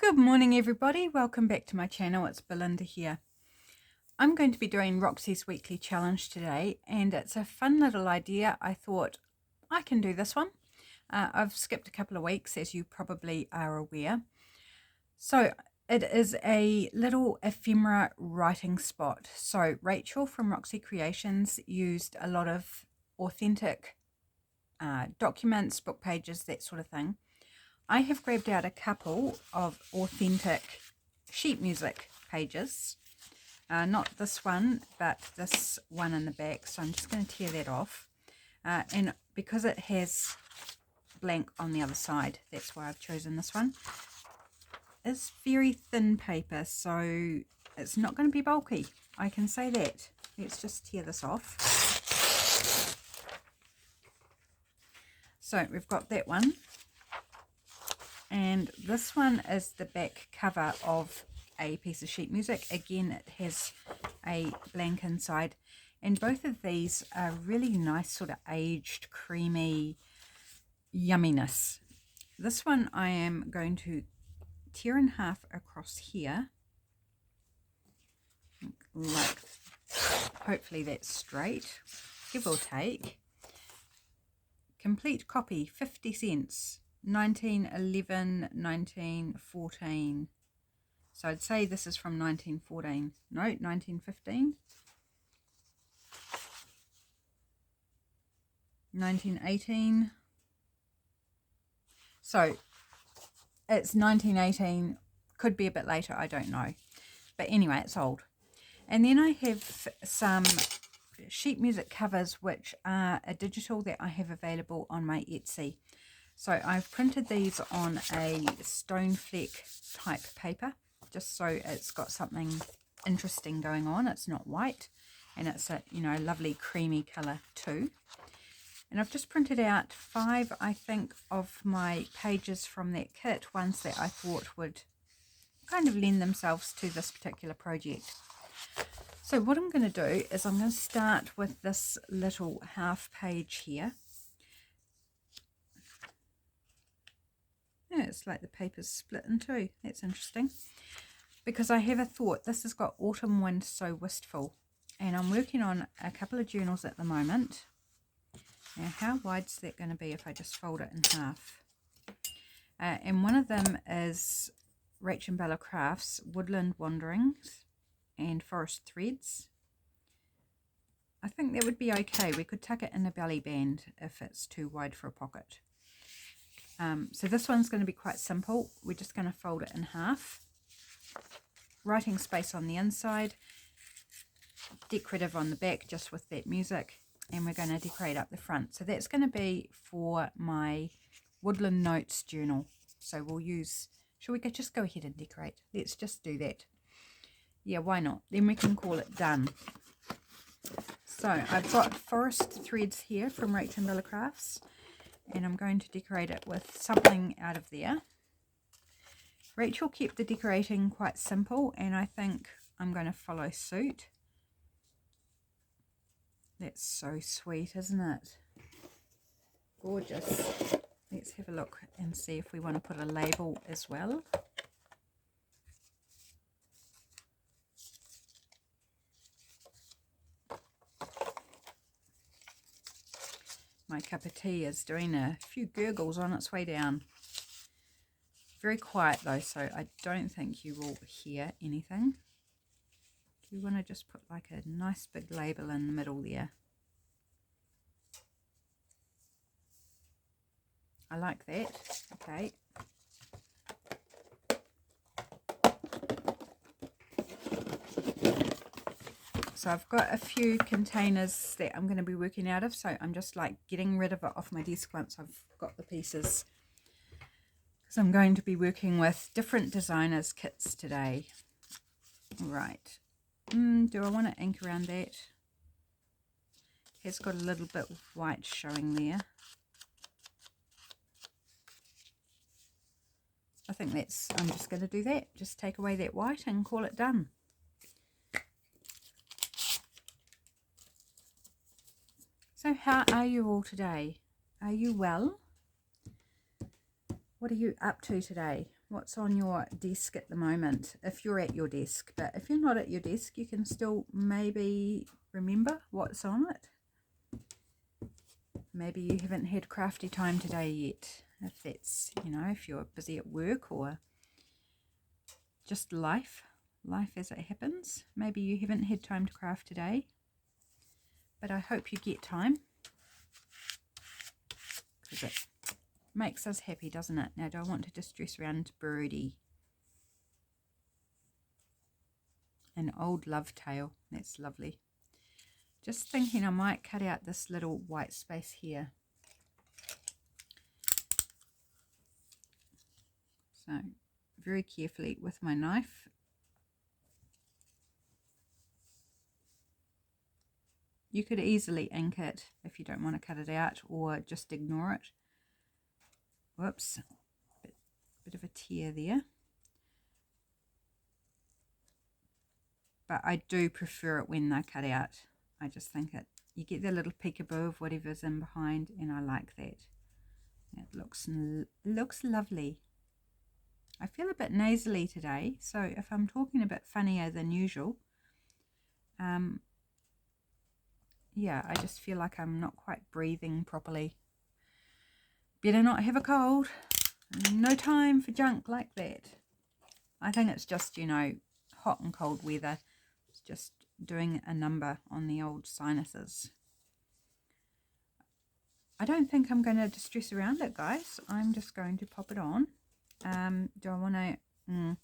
Good morning everybody, welcome back to my channel. It's Belinda here. I'm going to be doing Roxy's weekly challenge today, and it's a fun little idea. I thought I can do this one. I've skipped a couple of weeks, as you probably are aware. So it is a little ephemera writing spot. So Rachel from Roxy Creations used a lot of authentic documents, book pages, that sort of thing. I have grabbed out a couple of authentic sheet music pages. Not this one, but this one in the back. So I'm just going to tear that off. And because it has blank on the other side, that's why I've chosen this one. It's very thin paper, so it's not going to be bulky. I can say that. Let's just tear this off. So we've got that one. And this one is the back cover of a piece of sheet music. Again, it has a blank inside. And both of these are really nice, sort of aged, creamy yumminess. This one I am going to tear in half across here. Like, hopefully that's straight, give or take. Complete copy, 50 cents. 1911, 1914. So I'd say this is from 1914. No, 1915. 1918. So it's 1918. Could be a bit later, I don't know. But anyway, it's old. And then I have some sheet music covers, which are a digital that I have available on my Etsy. So I've printed these on a stone fleck type paper, just so it's got something interesting going on. It's not white, and it's a, you know, lovely creamy colour too. And I've just printed out 5, I think, of my pages from that kit, ones that I thought would kind of lend themselves to this particular project. So what I'm going to do is I'm going to start with this little half page here. Yeah, it's like the paper's split in two. That's interesting. Because I have a thought. This has got Autumn Wind So Wistful. And I'm working on a couple of journals at the moment. Now, how wide's that going to be if I just fold it in half? And one of them is RachandBella Crafts, Woodland Wanderings and Forest Threads. I think that would be okay. We could tuck it in a belly band if it's too wide for a pocket. So this one's going to be quite simple. We're just going to fold it in half. Writing space on the inside. Decorative on the back, just with that music. And we're going to decorate up the front. So that's going to be for my Woodland Notes journal. So we'll use... Shall we just go ahead and decorate? Let's just do that. Yeah, why not? Then we can call it done. So I've got Forest Threads here from RachandBella Crafts. And I'm going to decorate it with something out of there. Rachel kept the decorating quite simple, and I think I'm going to follow suit. That's so sweet, isn't it? Gorgeous. Let's have a look and see if we want to put a label as well. My cup of tea is doing a few gurgles on its way down. Very quiet though, so I don't think you will hear anything. Do we want to just put like a nice big label in the middle there? I like that. Okay. So I've got a few containers that I'm going to be working out of, so I'm just like getting rid of it off my desk once I've got the pieces. Because I'm going to be working with different designers' kits today. Right. Do I want to ink around that? It's got a little bit of white showing there. I think I'm just going to do that. Just take away that white and call it done. So how are you all today? Are you well? What are you up to today? what's on your desk at the moment, if you're at your desk. But if you're not at your desk, you can still maybe remember what's on it. Maybe you haven't had crafty time today yet, if that's, you know, if you're busy at work or just life as it happens. Maybe you haven't had time to craft today, but I hope you get time, because it makes us happy, doesn't it? Now, do I want to distress around birdie? An old love tale. That's lovely. Just thinking I might cut out this little white space here. So very carefully with my knife. You could easily ink it if you don't want to cut it out, or just ignore it. Whoops, bit of a tear there. But I do prefer it when they're cut out. I just think you get the little peekaboo of whatever's in behind, and I like that. It looks lovely. I feel a bit nasally today, so if I'm talking a bit funnier than usual, yeah, I just feel like I'm not quite breathing properly. Better not have a cold. No time for junk like that. I think it's just, you know, hot and cold weather. It's just doing a number on the old sinuses. I don't think I'm going to distress around it, guys. I'm just going to pop it on. Do I want to... No,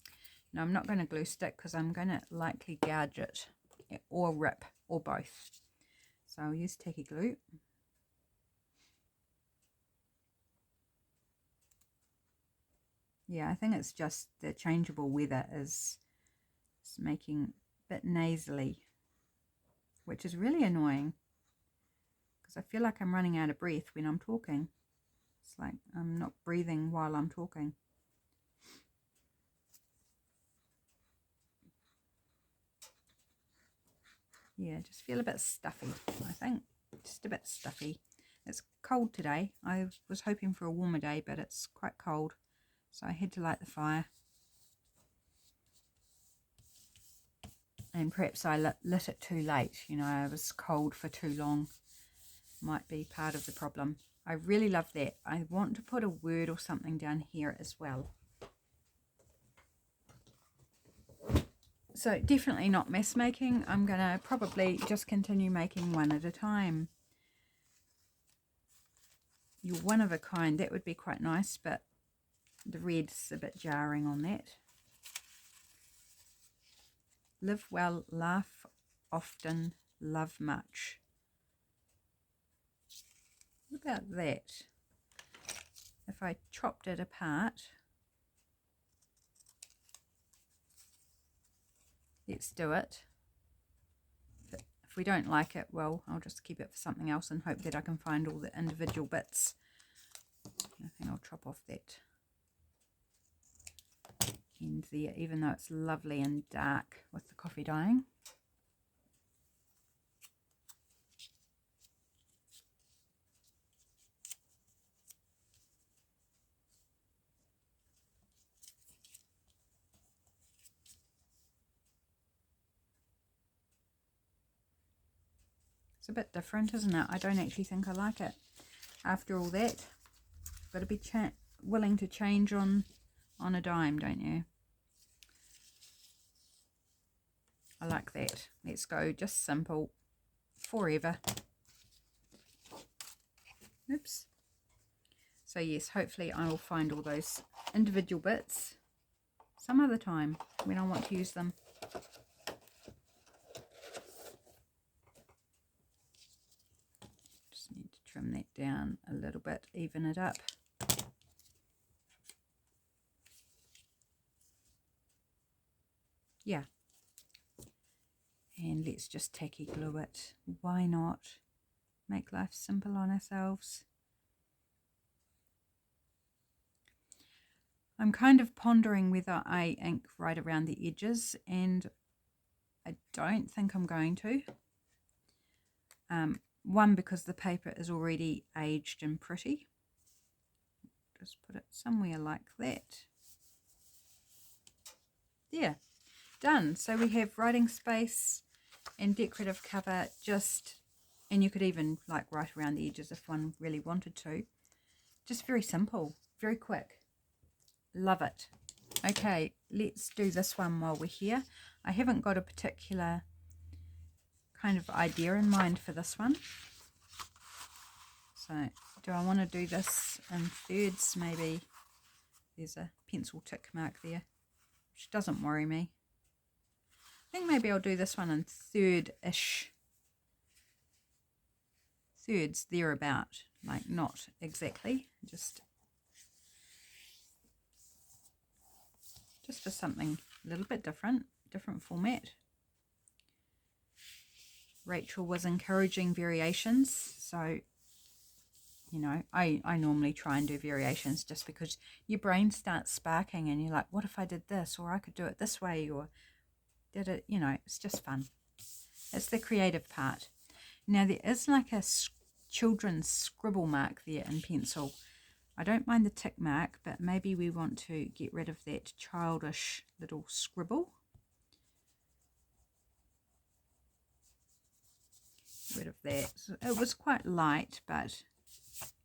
I'm not going to glue stick, because I'm going to likely gouge it or rip, or both. So I'll use tacky glue. Yeah, I think it's just the changeable weather is making a bit nasally, which is really annoying, because I feel like I'm running out of breath when I'm talking. It's like I'm not breathing while I'm talking. Yeah, just feel a bit stuffy, I think. Just a bit stuffy. It's cold today. I was hoping for a warmer day, but it's quite cold. So I had to light the fire. And perhaps I lit it too late. You know, I was cold for too long. Might be part of the problem. I really love that. I want to put a word or something down here as well. So definitely not mess making. I'm going to probably just continue making one at a time. You're one of a kind. That would be quite nice, but the red's a bit jarring on that. Live well, laugh often, love much. What about that? If I chopped it apart, let's do it. If we don't like it, well, I'll just keep it for something else and hope that I can find all the individual bits. I think I'll chop off that end there, even though it's lovely and dark with the coffee dyeing. It's a bit different, isn't it? I don't actually think I like it. After all that, you've got to be willing to change on a dime, don't you? I like that. Let's go just simple forever. Oops. So yes, hopefully I will find all those individual bits some other time when I want to use them. Just need to trim that down a little bit, even it up. Yeah. And let's just tacky glue it. Why not? Make life simple on ourselves. I'm kind of pondering whether I ink right around the edges, and I don't think I'm going to. One, because the paper is already aged and pretty. Just put it somewhere like that. there, done. So we have writing space and decorative cover, just, and you could even like write around the edges if one really wanted to. Just very simple, very quick. Love it. Okay, let's do this one while we're here. I haven't got a particular kind of idea in mind for this one. So do I want to do this in thirds? Maybe there's a pencil tick mark there, which doesn't worry me. I think maybe I'll do this one in third-ish. Thirds, thereabout, like not exactly, just for something a little bit different format. Rachel was encouraging variations, so you know, I normally try and do variations just because your brain starts sparking and you're like, what if I did this, or I could do it this way, or did it, you know, it's just fun. It's the creative part. Now there is like a children's scribble mark there in pencil. I don't mind the tick mark, but maybe we want to get rid of that childish little scribble. Get rid of that. So it was quite light, but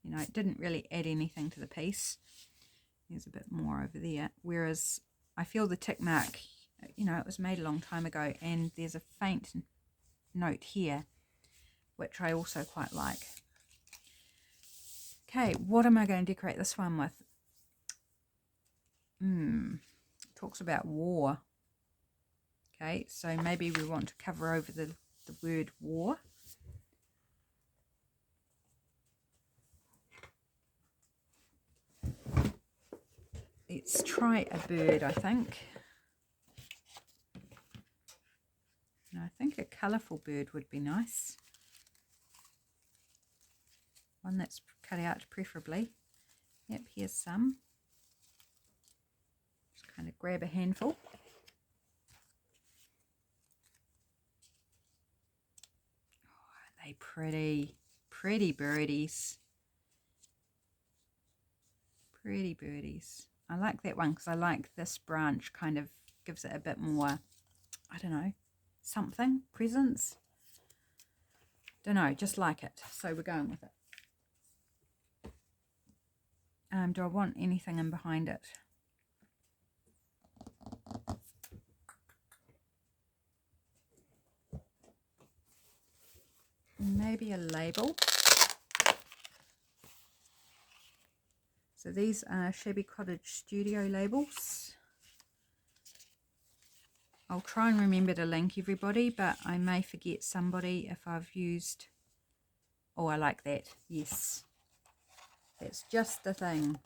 you know, it didn't really add anything to the piece. There's a bit more over there. Whereas I feel the tick mark, you know, it was made a long time ago, and there's a faint note here, which I also quite like. Okay, what am I going to decorate this one with? Talks about war. Okay, so maybe we want to cover over the word war. Let's try a bird, I think. No, I think a colourful bird would be nice. One that's cut out preferably. Yep, here's some. Just kind of grab a handful. Oh, aren't they pretty? Pretty birdies. Pretty birdies. I like that one because I like this branch, kind of gives it a bit more, I don't know, something, presence. Don't know, just like it. So we're going with it. Do I want anything in behind it? Maybe a label. So these are Shabby Cottage Studio labels. I'll try and remember to link everybody, but I may forget somebody if I've used... Oh, I like that. Yes. That's just the thing.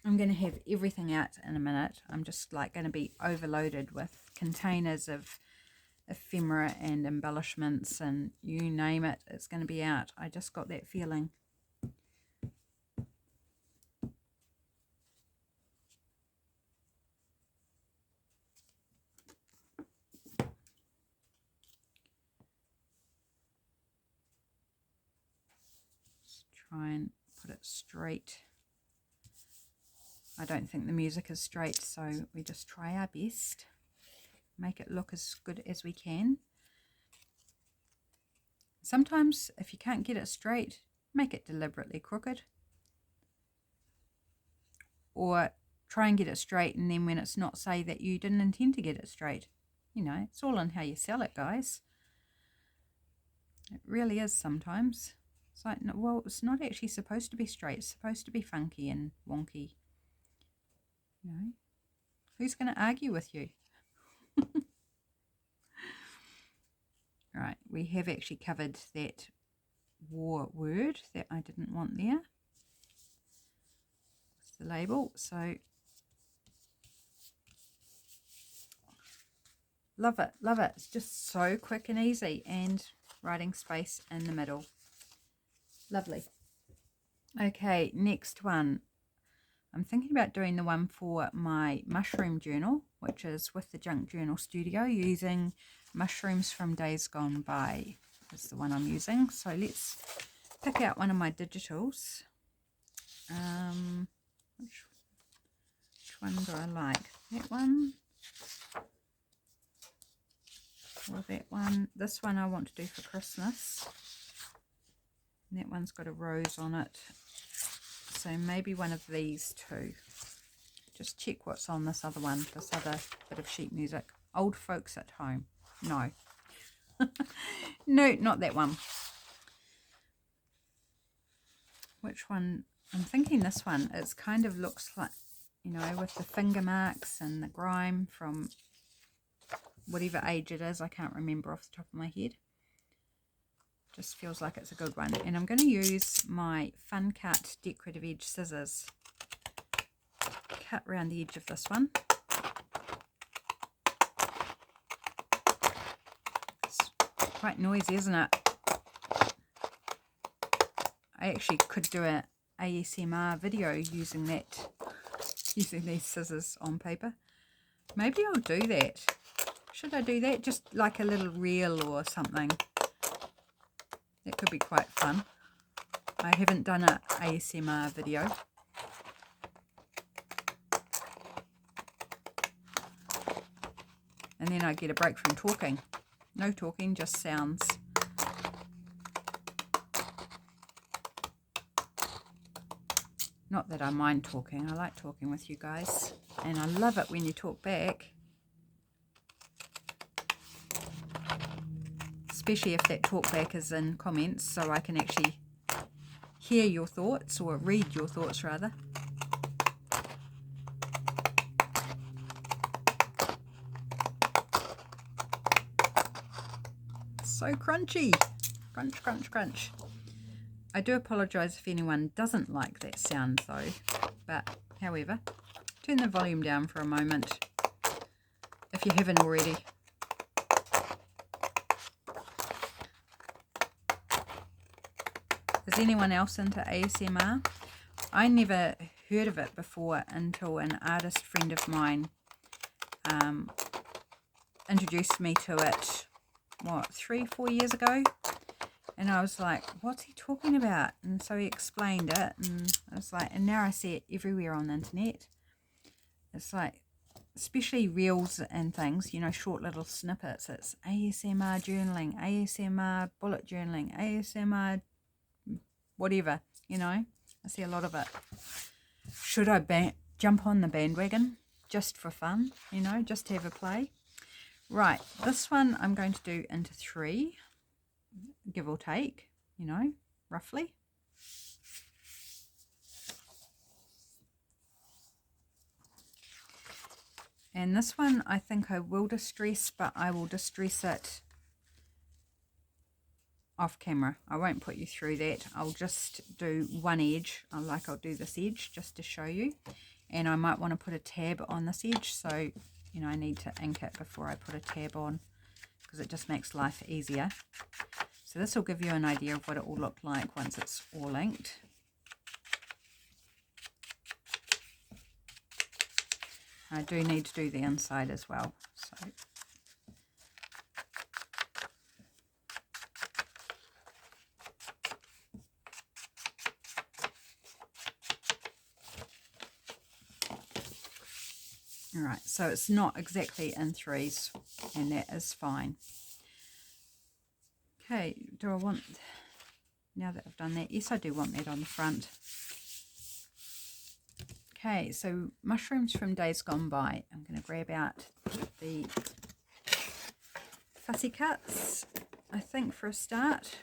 I'm going to have everything out in a minute. I'm just like going to be overloaded with containers of ephemera and embellishments, and you name it, it's going to be out. I just got that feeling. Just try and put it straight. I don't think the music is straight, so we just try our best. Make it look as good as we can. Sometimes if you can't get it straight, make it deliberately crooked. Or try and get it straight, and then when it's not, say that you didn't intend to get it straight. You know, it's all in how you sell it, guys. It really is sometimes. It's like, well, it's not actually supposed to be straight. It's supposed to be funky and wonky. You know, who's going to argue with you? Right, we have actually covered that war word that I didn't want there. It's the label, so love it, love it. It's just so quick and easy, and writing space in the middle. Lovely. Okay, next one. I'm thinking about doing the one for my mushroom journal, which is with the Junk Journal Studio, using mushrooms from days gone by is the one I'm using. So let's pick out one of my digitals. Which Which one do I like? That one? Or that one? This one I want to do for Christmas. And that one's got a rose on it. So maybe one of these two. Just check what's on this other one, this other bit of sheet music. Old Folks at Home. No. No, not that one. Which one? I'm thinking this one. It's kind of looks like, you know, with the finger marks and the grime from whatever age it is. I can't remember off the top of my head. Just feels like it's a good one. And I'm going to use my Fun Cut Decorative Edge scissors. Cut around the edge of this one. It's quite noisy, isn't it? I actually could do an ASMR video using these scissors on paper. Maybe I'll do that. Should I do that? Just like a little reel or something. That could be quite fun. I haven't done an ASMR video. And then I get a break from talking. No talking, just sounds. Not that I mind talking. I like talking with you guys. And I love it when you talk back. Especially if that talk back is in comments, so I can actually hear your thoughts, or read your thoughts rather. So crunchy. Crunch, crunch, crunch. I do apologise if anyone doesn't like that sound though, but however, turn the volume down for a moment if you haven't already. Is anyone else into ASMR? I never heard of it before until an artist friend of mine introduced me to it, what, 3-4 years ago? And I was like, what's he talking about? And so he explained it, and I was like, and now I see it everywhere on the internet. It's like, especially reels and things, you know, short little snippets. It's ASMR journaling, ASMR bullet journaling, ASMR whatever, you know. I see a lot of it. Should I jump on the bandwagon just for fun, you know, just to have a play? Right, this one I'm going to do into 3. Give or take, you know, roughly. And this one I think I will distress, but I will distress it off camera. I won't put you through that. I'll just do one edge, I'll do this edge just to show you. And I might want to put a tab on this edge, so, you know, I need to ink it before I put a tab on, because it just makes life easier. So this will give you an idea of what it will look like once it's all inked. I do need to do the inside as well. So alright, so it's not exactly in 3s, and that is fine. Okay, do I want, now that I've done that, yes I do want that on the front. Okay, so mushrooms from days gone by. I'm going to grab out the fussy cuts, I think, for a start.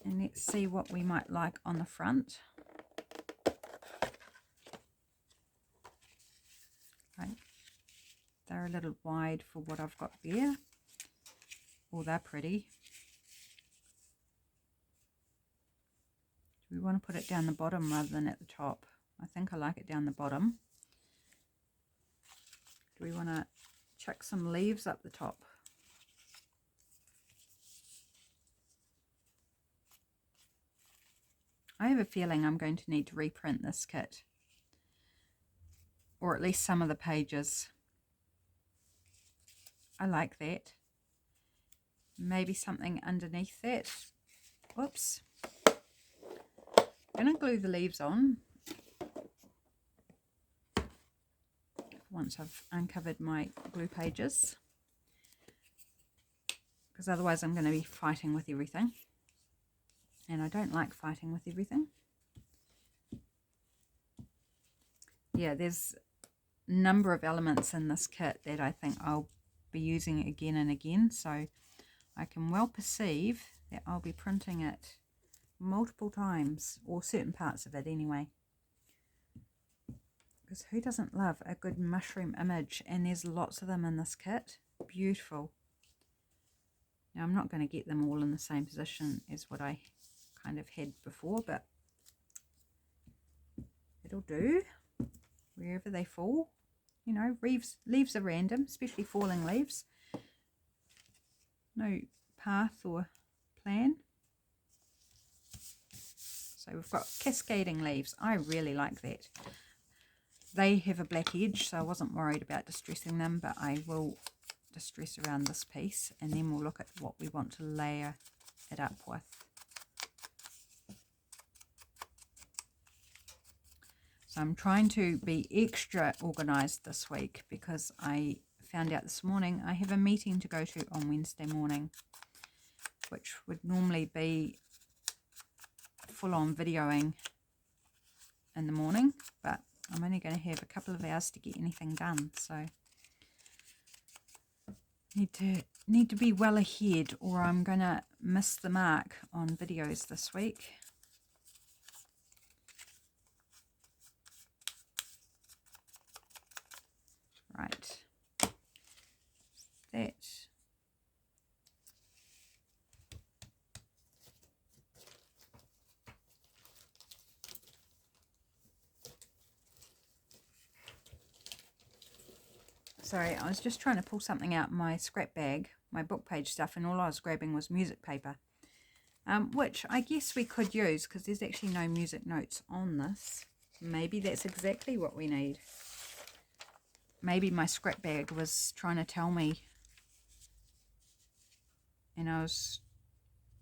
And let's see what we might like on the front. Okay, they're a little wide for what I've got there. Oh, they're pretty. Do we want to put it down the bottom rather than at the top? I think I like it down the bottom. Do we want to chuck some leaves up the top? I have a feeling I'm going to need to reprint this kit, or at least some of the pages. I like that. Maybe something underneath that. Whoops. I'm going to glue the leaves on. once I've uncovered my glue pages, because otherwise I'm going to be fighting with everything, and I don't like fighting with everything. Yeah, there's a number of elements in this kit that I think I'll be using again and again, so I can well perceive that I'll be printing it multiple times, or certain parts of it anyway. Because who doesn't love a good mushroom image? And there's lots of them in this kit. Beautiful. Now I'm not going to get them all in the same position as what I kind of had before, but it'll do wherever they fall. You know, leaves are random, especially falling leaves. No path or plan. So we've got cascading leaves. I really like that. They have a black edge, so I wasn't worried about distressing them, but I will distress around this piece, and then we'll look at what we want to layer it up with. So I'm trying to be extra organised this week, because I found out this morning I have a meeting to go to on Wednesday morning, which would normally be full-on videoing in the morning, but I'm only going to have a couple of hours to get anything done, so need to be well ahead, or I'm going to miss the mark on videos this week. Right, that. Sorry, I was just trying to pull something out my scrap bag, my book page stuff, and all I was grabbing was music paper, which I guess we could use, because there's actually no music notes on this. Maybe that's exactly what we need. Maybe my scrap bag was trying to tell me, and I was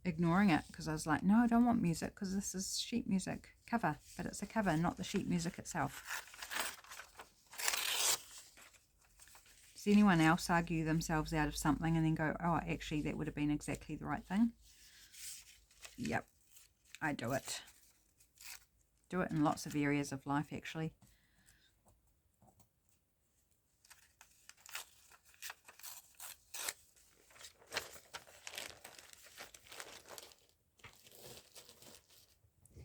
ignoring it, because I was like, no, I don't want music, because this is sheet music cover, but it's a cover, not the sheet music itself. Does anyone else argue themselves out of something and then go, oh, actually that would have been exactly the right thing? Yep, I do it. Do it in lots of areas of life, actually.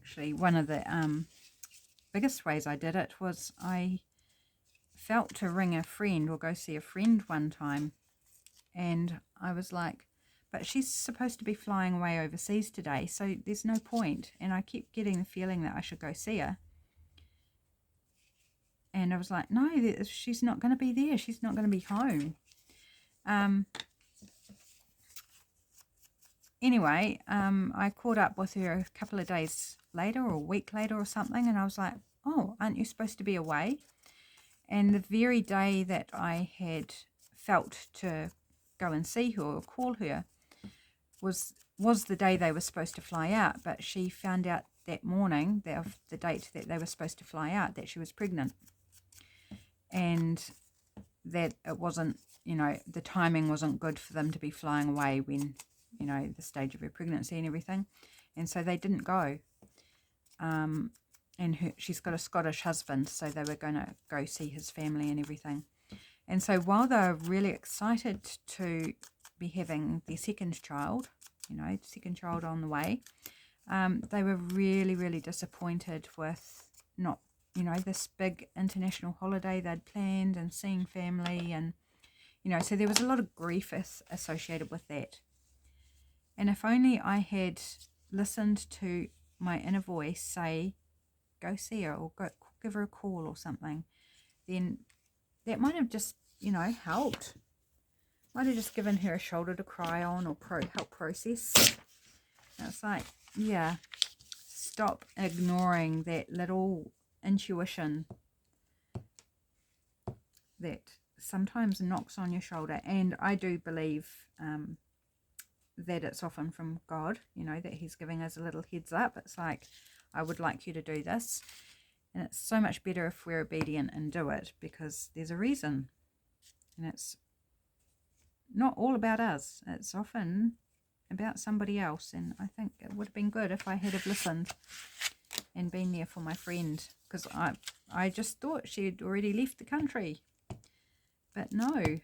Actually, one of the biggest ways I did it was I felt to ring a friend or go see a friend one time, and I was like, but she's supposed to be flying away overseas today, so there's no point. And I kept getting the feeling that I should go see her, and I was like, no, she's not going to be there, she's not going to be home. Anyway, I caught up with her a couple of days later, or a week later or something, and I was like, oh, aren't you supposed to be away? And the very day that I had felt to go and see her or call her was the day they were supposed to fly out. But she found out that morning, the date that they were supposed to fly out, that she was pregnant. And that it wasn't, you know, the timing wasn't good for them to be flying away when, you know, the stage of her pregnancy and everything. And so they didn't go. And she's got a Scottish husband, so they were going to go see his family and everything. And so while they were really excited to be having their second child, you know, second child on the way, they were really, really disappointed with not, you know, this big international holiday they'd planned and seeing family, and, you know, so there was a lot of grief associated with that. And if only I had listened to my inner voice say, go see her, or go give her a call or something, then that might have just, you know, helped. Might have just given her a shoulder to cry on, or help process. And it's like, yeah, stop ignoring that little intuition that sometimes knocks on your shoulder. And I do believe that it's often from God, you know, that he's giving us a little heads up. It's like, I would like you to do this. And it's so much better if we're obedient and do it, because there's a reason. And it's not all about us. It's often about somebody else. And I think it would have been good if I had have listened and been there for my friend, because I just thought she'd already left the country. But no.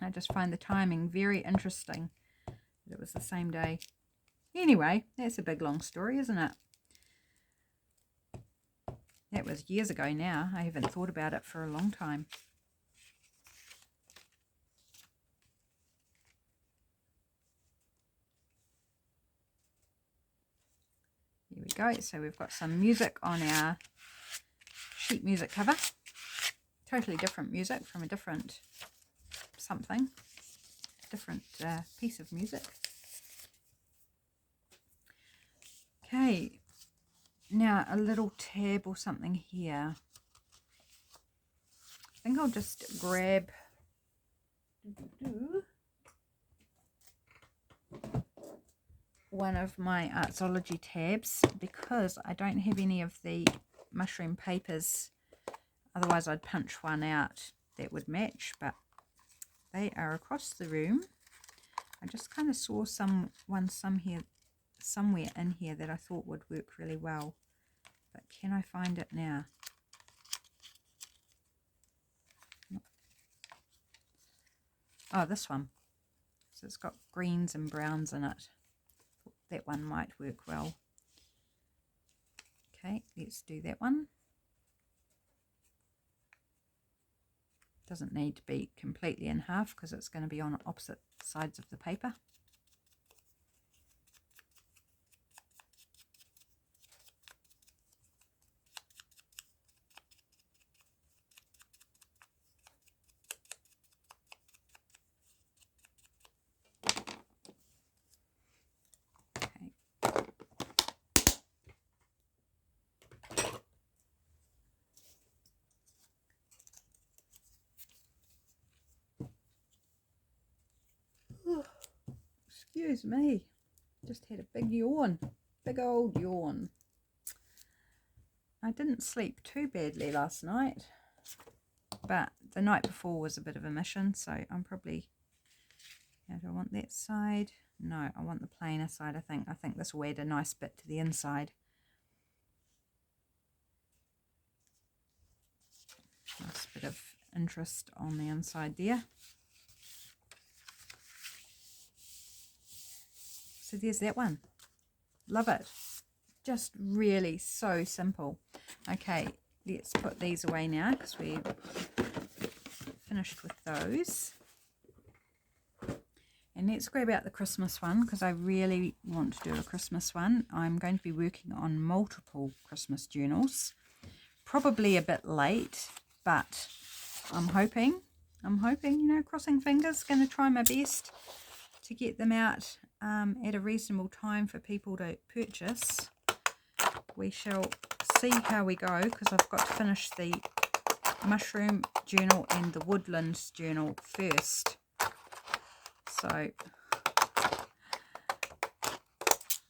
I just find the timing very interesting. It was the same day. Anyway, that's a big long story, isn't it? That was years ago now. I haven't thought about it for a long time. Here we go. So we've got some music on our sheet music cover. Totally different music from a different something. Different piece of music. Okay. Now a little tab or something here. I think I'll just grab one of my Artsology tabs, because I don't have any of the mushroom papers. Otherwise I'd punch one out that would match, but they are across the room. I just kind of saw somewhere in here that I thought would work really well, but can I find it now? Oh, this one. So it's got greens and browns in it. That one might work well. Okay, let's do that one. Doesn't need to be completely in half because it's going to be on opposite sides of the paper. Excuse me, just had a big yawn, big old yawn. I didn't sleep too badly last night, but the night before was a bit of a mission, so I'm probably, do I want that side? No, I want the plainer side. I think this will add a nice bit to the inside. Nice bit of interest on the inside there. So there's that one. Love it. Just really so simple. Okay, let's put these away now because we're finished with those. And let's grab out the Christmas one because I really want to do a Christmas one. I'm going to be working on multiple Christmas journals. Probably a bit late, but I'm hoping, you know, crossing fingers, going to try my best to get them out at a reasonable time for people to purchase. We shall see how we go because I've got to finish the mushroom journal and the woodland journal first. So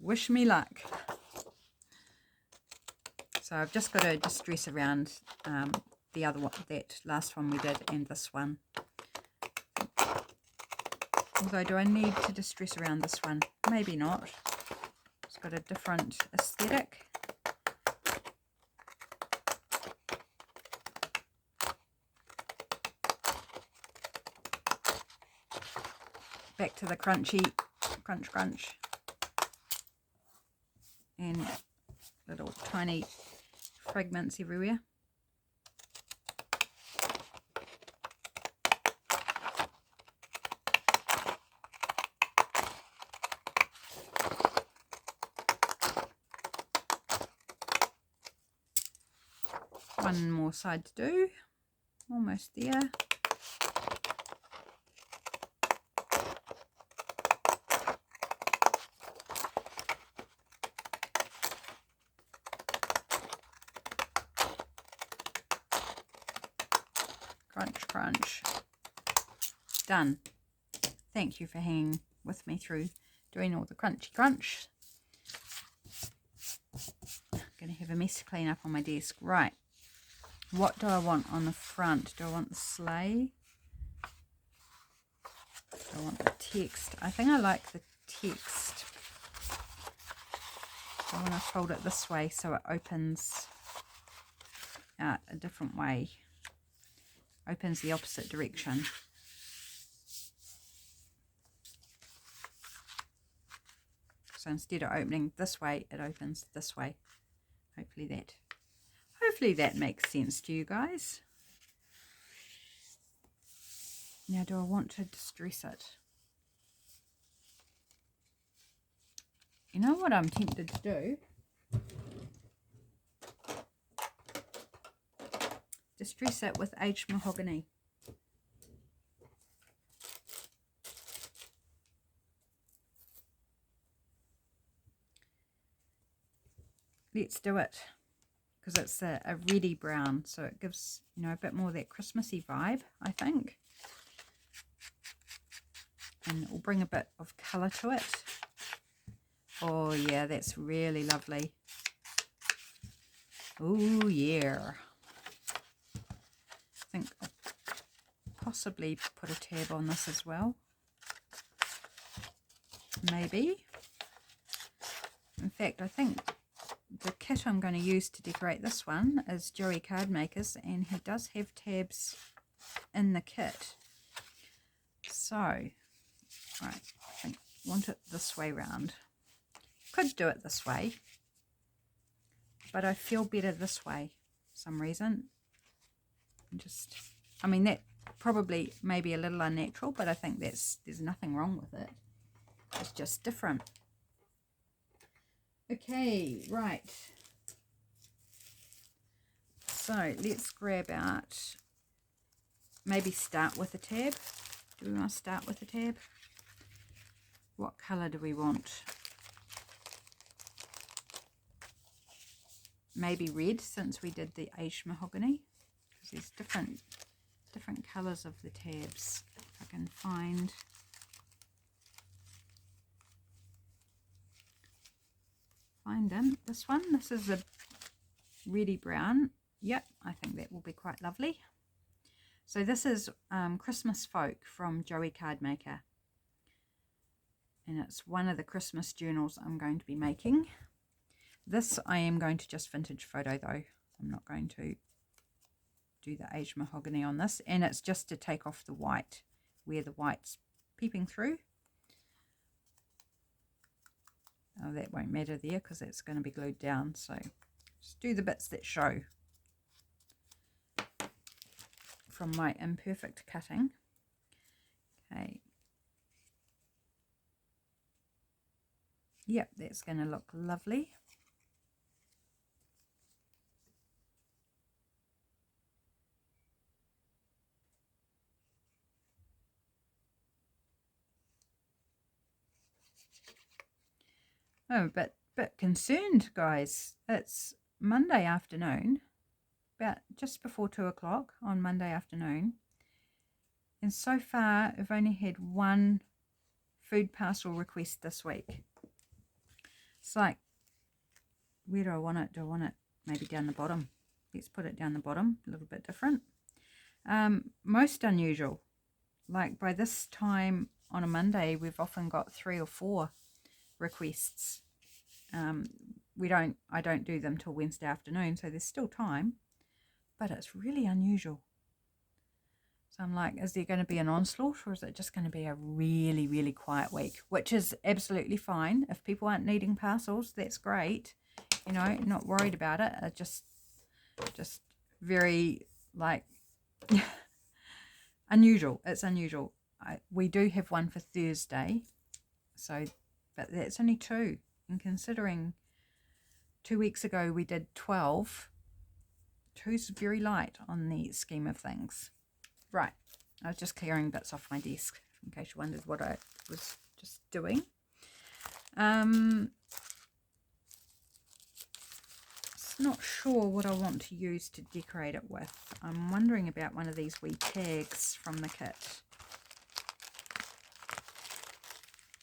wish me luck. So I've just got to distress around the other one, that last one we did, and this one. Although, do I need to distress around this one? Maybe not. It's got a different aesthetic. Back to the crunchy, crunch. And little tiny fragments everywhere. One more side to do, almost there. Crunch. Done. Thank you for hanging with me through doing all the crunchy crunch. I'm going to have have a mess to clean up on my desk. Right, what do I want on the front? Do I want the sleigh? Do I want the text? I think I like the text. I want to fold it this way so it opens out a different way. Opens the opposite direction. So instead of opening this way, it opens this way. Hopefully that makes sense to you guys. Now, do I want to distress it? You know what I'm tempted to do? Distress it with aged mahogany. Let's do it, because it's a reddy brown, so it gives, you know, a bit more of that Christmassy vibe, I think. And it will bring a bit of colour to it. Oh yeah, that's really lovely. Oh yeah. I think I'll possibly put a tab on this as well. Maybe. In fact, I think the kit I'm going to use to decorate this one is Joey Cardmaker's, and he does have tabs in the kit. So, right, I think I want it this way round. Could do it this way, but I feel better this way for some reason. Just, I mean, that probably may be a little unnatural, but I think there's nothing wrong with it. It's just different. Okay, right. So let's grab out, maybe start with a tab. Do we want to start with a tab? What colour do we want? Maybe red, since we did the aged mahogany, because there's different colours of the tabs. If I can find them. This one, this is a reddy brown. Yep, I think that will be quite lovely. So this is Christmas Folk from Joey Cardmaker, and it's one of the Christmas journals I'm going to be making. This I am going to just vintage photo though. I'm not going to do the aged mahogany on this, and it's just to take off the white where the white's peeping through. Oh, that won't matter there because it's going to be glued down, so just do the bits that show from my imperfect cutting. Okay. Yep, that's going to look lovely. Oh, but concerned, guys. It's Monday afternoon, about just before 2 o'clock on Monday afternoon. And so far, I've only had one food parcel request this week. It's like, where do I want it? Do I want it maybe down the bottom? Let's put it down the bottom, a little bit different. Most unusual. Like by this time on a Monday, we've often got 3 or 4 requests. I don't do them till Wednesday afternoon, so there's still time, but it's really unusual. So I'm like, is there going to be an onslaught, or is it just going to be a really, really quiet week? Which is absolutely fine. If people aren't needing parcels, that's great. You know, not worried about it. Just very, like, unusual. It's unusual. We do have one for Thursday, so, but that's only 2. And considering 2 weeks ago we did 12, 2's very light on the scheme of things. Right, I was just clearing bits off my desk in case you wondered what I was just doing. It's not sure what I want to use to decorate it with. I'm wondering about one of these wee tags from the kit,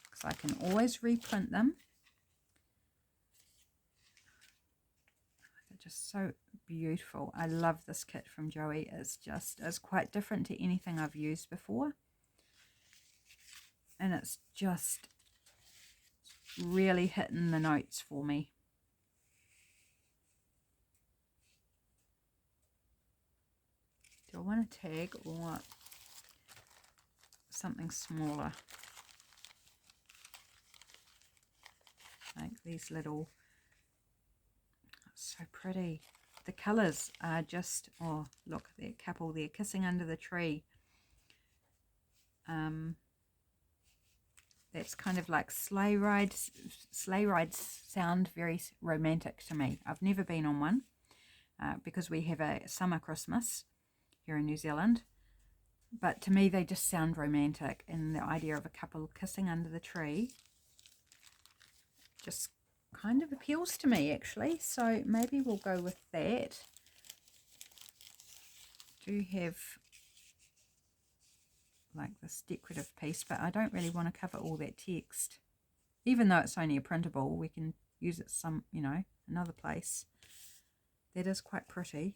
because I can always reprint them. Just so beautiful. I love this kit from Joey. It's quite different to anything I've used before. And it's just really hitting the notes for me. Do I want a tag or something smaller? Like these little, so pretty. The colours are just, oh look, that couple there kissing under the tree. That's kind of like sleigh rides. Sleigh rides sound very romantic to me. I've never been on one because we have a summer Christmas here in New Zealand. But to me, they just sound romantic. And the idea of a couple kissing under the tree just kind of appeals to me, actually. So maybe we'll go with that. Do have like this decorative piece, but I don't really want to cover all that text. Even though it's only a printable, we can use it some, you know, another place. That is quite pretty.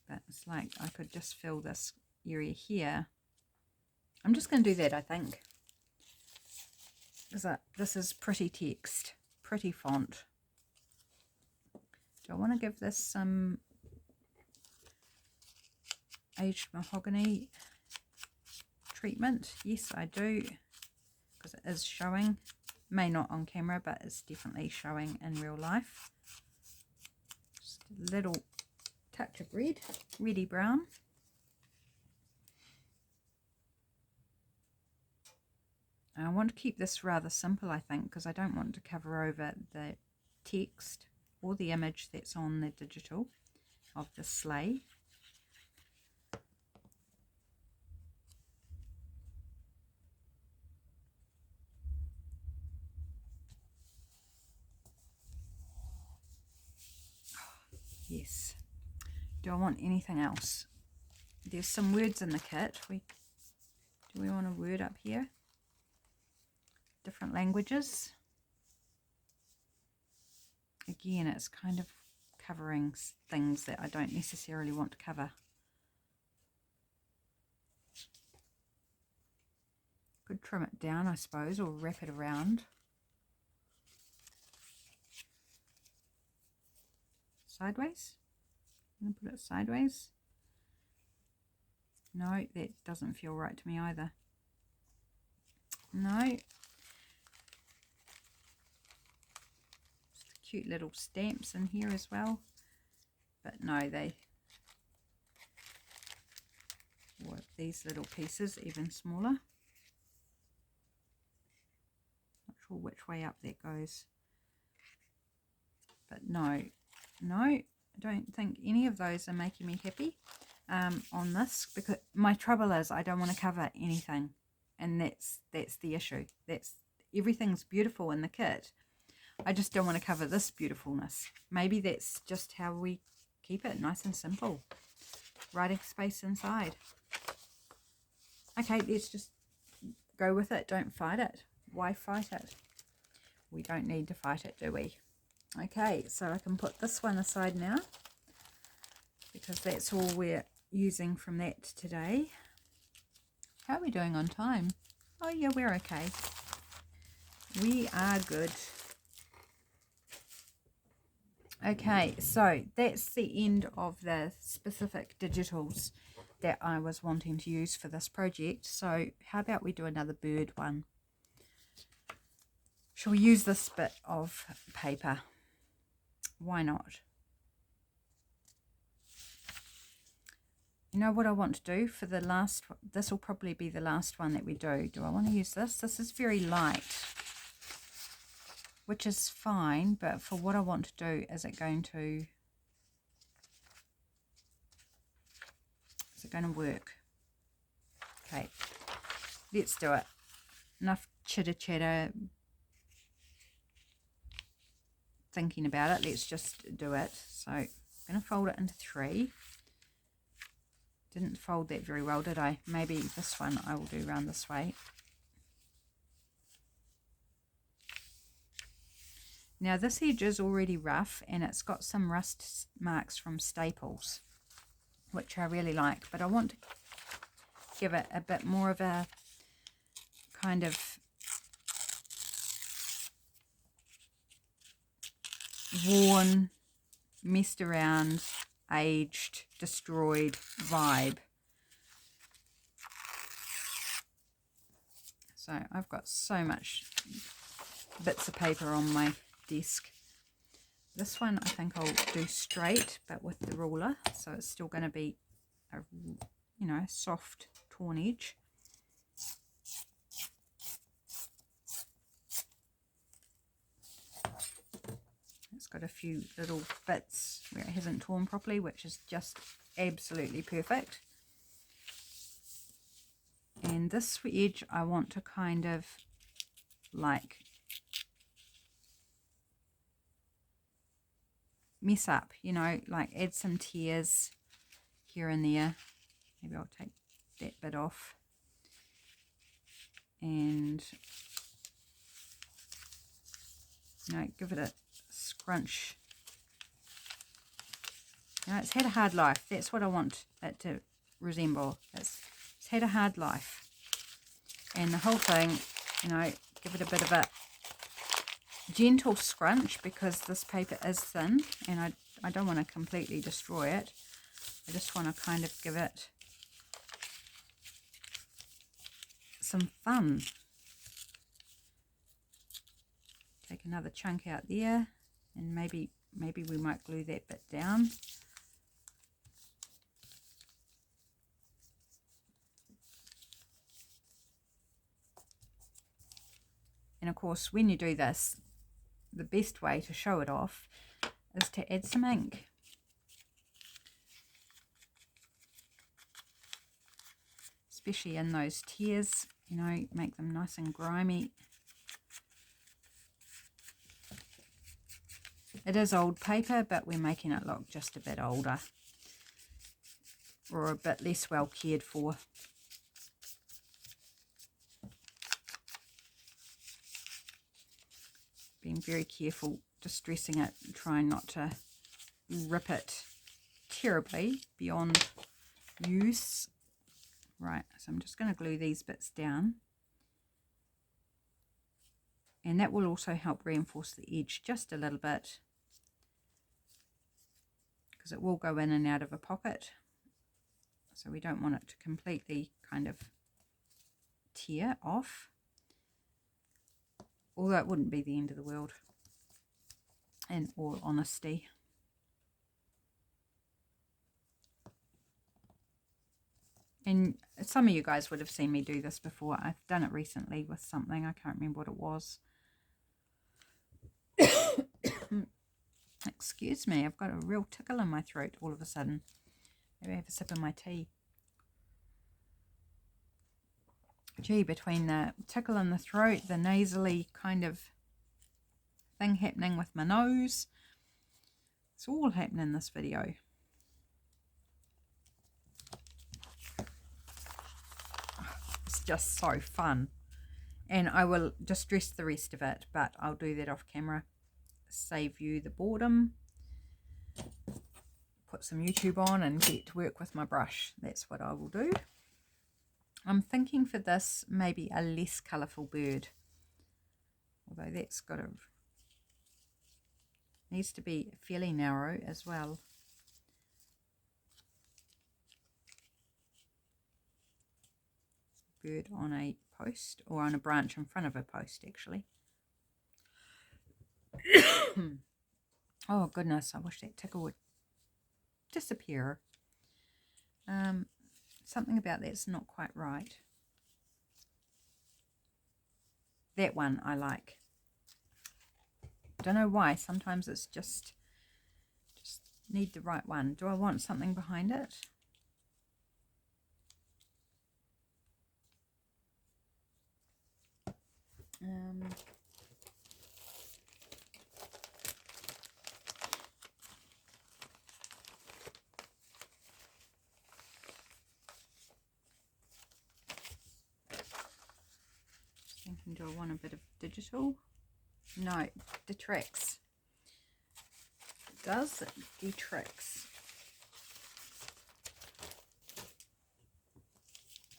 But it's like I could just fill this area here. I'm just going to do that, I think. This is pretty text, pretty font. Do I want to give this some aged mahogany treatment? Yes, I do, because it is showing. May not on camera, but it's definitely showing in real life. Just a little touch of red, reddy brown. I want to keep this rather simple, I think, because I don't want to cover over the text or the image that's on the digital of the sleigh. Yes. Do I want anything else? There's some words in the kit. Do we want a word up here? Different languages. Again, it's kind of covering things that I don't necessarily want to cover. Could trim it down, I suppose, or wrap it around. Sideways? I'm going to put it sideways. No, that doesn't feel right to me either. No. Cute little stamps in here as well. But no, these little pieces even smaller. Not sure which way up that goes. But no, I don't think any of those are making me happy on this, because my trouble is I don't want to cover anything, and that's the issue. Everything's beautiful in the kit. I just don't want to cover this beautifulness. Maybe that's just how we keep it, nice and simple. Writing space inside. Okay, let's just go with it. Don't fight it. Why fight it? We don't need to fight it, do we? Okay, so I can put this one aside now, because that's all we're using from that today. How are we doing on time? Oh yeah, we're okay. We are good. Okay, so that's the end of the specific digitals that I was wanting to use for this project. So how about we do another bird one? Shall we use this bit of paper? Why not? You know what I want to do for the last, this will probably be the last one that we do. Do I want to use this? This is very light, which is fine, but for what I want to do, is it going to work? Okay, let's do it. Enough chitter chatter thinking about it, let's just do it. So I'm going to fold it into 3. Didn't fold that very well, did I? Maybe this one I will do around this way. Now this edge is already rough and it's got some rust marks from Staples, which I really like, but I want to give it a bit more of a kind of worn, messed around, aged, destroyed vibe. So I've got so much bits of paper on my desk. This one I think I'll do straight but with the ruler, so it's still going to be a, you know, soft torn edge. It's got a few little bits where it hasn't torn properly, which is just absolutely perfect. And this edge I want to kind of like mess up, you know, like add some tears here and there. Maybe I'll take that bit off and, you know, give it a scrunch. You know, it's had a hard life. That's what I want it to resemble. It's had a hard life. And the whole thing, you know, give it a bit of a gentle scrunch because this paper is thin and I don't want to completely destroy it. I just want to kind of give it some fun. Take another chunk out there and maybe we might glue that bit down. And of course, when you do this, the best way to show it off is to add some ink. Especially in those tears, you know, make them nice and grimy. It is old paper, but we're making it look just a bit older or a bit less well cared for. Being very careful distressing it, trying not to rip it terribly beyond use. Right, so I'm just going to glue these bits down. And that will also help reinforce the edge just a little bit, because it will go in and out of a pocket. So we don't want it to completely kind of tear off. Although it wouldn't be the end of the world, in all honesty. And some of you guys would have seen me do this before. I've done it recently with something. I can't remember what it was. Excuse me, I've got a real tickle in my throat all of a sudden. Maybe I have a sip of my tea. Gee, between the tickle in the throat, the nasally kind of thing happening with my nose, it's all happening in this video. It's just so fun. And I will distress the rest of it, but I'll do that off camera. Save you the boredom. Put some YouTube on and get to work with my brush. That's what I will do. I'm thinking for this maybe a less colourful bird, although that's got a needs to be fairly narrow as well. Bird on a post, or on a branch in front of a post actually. Oh goodness, I wish that tickle would disappear. Something about that's not quite right. That one I like. Don't know why. Sometimes it's just need the right one. Do I want something behind it? Thinking, do I want a bit of digital? No, it detracts. It does, it detracts.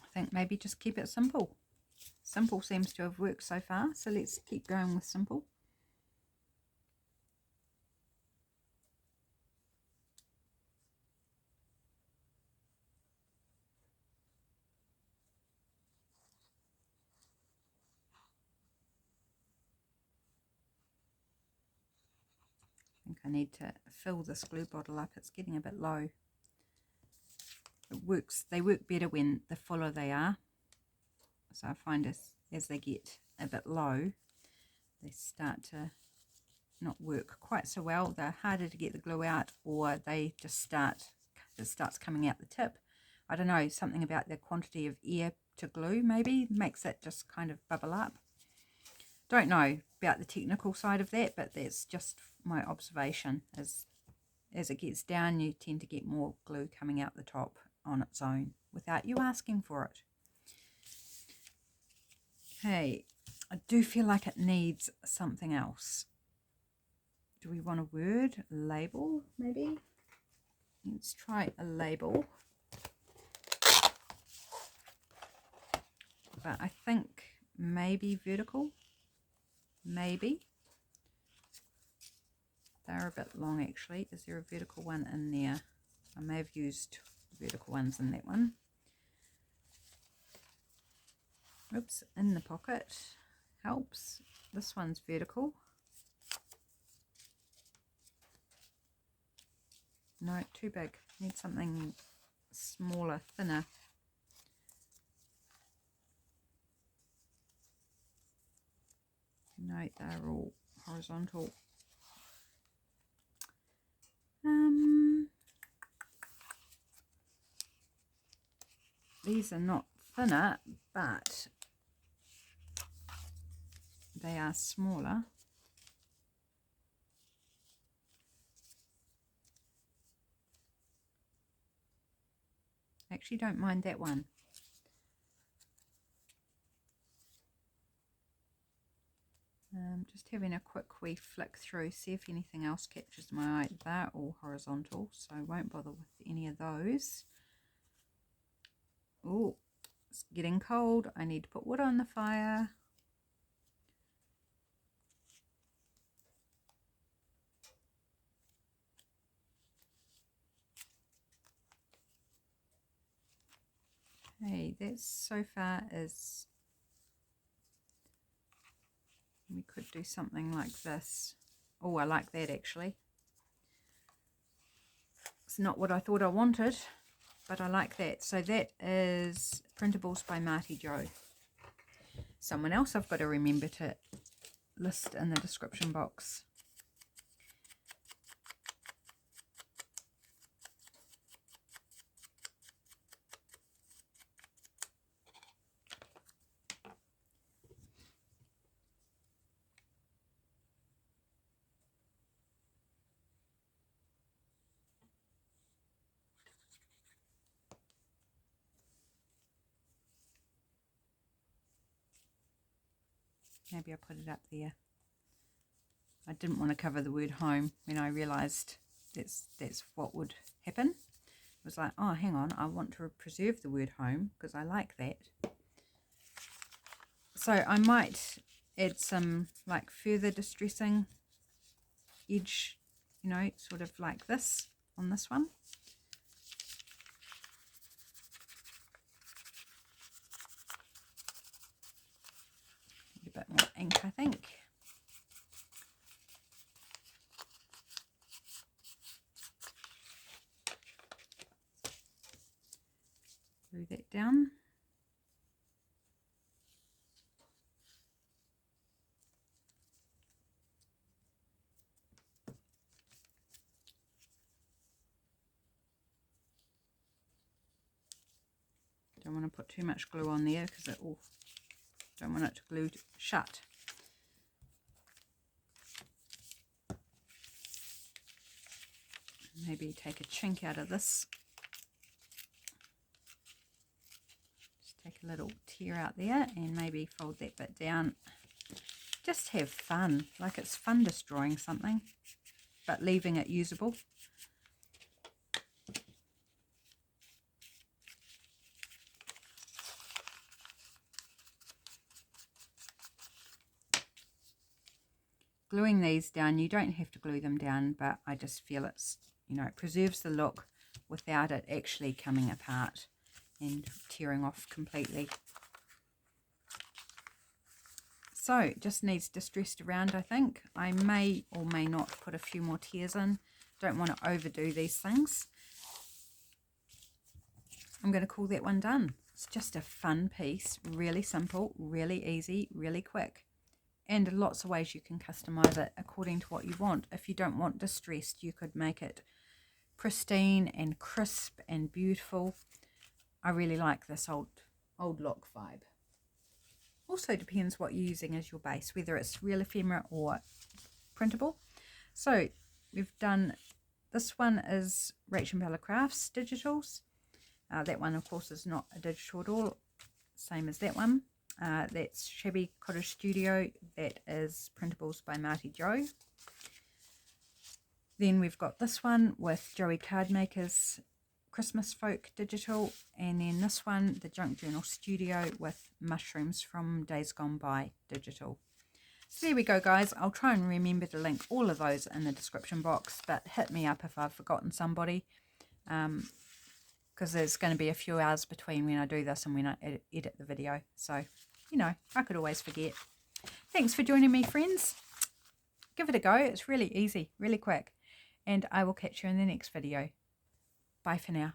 I think maybe just keep it simple. Simple seems to have worked so far, so let's keep going with simple. I think I need to fill this glue bottle up. It's getting a bit low. It works. They work better when the fuller they are. So I find as they get a bit low, they start to not work quite so well. They're harder to get the glue out, or they just it starts coming out the tip. I don't know, something about the quantity of air to glue maybe makes it just kind of bubble up. Don't know about the technical side of that, but that's just my observation. As it gets down, you tend to get more glue coming out the top on its own without you asking for it. Okay, I do feel like it needs something else. Do we want a word? A label, maybe? Let's try a label. But I think maybe vertical. Maybe. They're a bit long actually. Is there a vertical one in there? I may have used vertical ones in that one. Oops, in the pocket helps. This one's vertical. No, too big. Need something smaller, thinner. No, they're all horizontal. These are not thinner, but they are smaller. I actually don't mind that one. Just having a quick wee flick through, see if anything else catches my eye. They're all horizontal, so I won't bother with any of those. Oh, it's getting cold. I need to put wood on the fire. Okay, that's so far as we could do something like this. Oh, I like that actually. It's not what I thought I wanted, but I like that. So that is Printables by Marti Joe. Someone else I've got to remember to list in the description box. Maybe I put it up there. I didn't want to cover the word home when I realised that's what would happen. It was like, oh, hang on, I want to preserve the word home because I like that. So I might add some like further distressing edge, you know, sort of like this on this one. A bit more ink, I think. Glue that down. Don't want to put too much glue on there because it will, don't want it to glue shut. Maybe take a chink out of this. Just take a little tear out there and maybe fold that bit down just have fun. Like, it's fun destroying something, but leaving it usable. Gluing these down, you don't have to glue them down, but I just feel it's, you know, it preserves the look without it actually coming apart and tearing off completely. So it just needs distressed around, I think. I may or may not put a few more tears in. Don't want to overdo these things. I'm going to call that one done. It's just a fun piece, really simple, really easy, really quick. And lots of ways you can customize it according to what you want. If you don't want distressed, you could make it pristine and crisp and beautiful. I really like this old look vibe. Also depends what you're using as your base, whether it's real ephemera or printable. So we've done, this one is RachandBella Crafts Digitals. That one, of course, is not a digital at all, same as that one. That's Shabby Cottage Studio. That is Printables by Marti Joe. Then we've got this one with Joey Cardmaker's Christmas Folk Digital. And then this one, the Junk Journal Studio with Mushrooms from Days Gone By Digital. So there we go, guys. I'll try and remember to link all of those in the description box, but hit me up if I've forgotten somebody. Because there's going to be a few hours between when I do this and when I edit the video. So, you know, I could always forget. Thanks for joining me, friends. Give it a go. It's really easy, really quick. And I will catch you in the next video. Bye for now.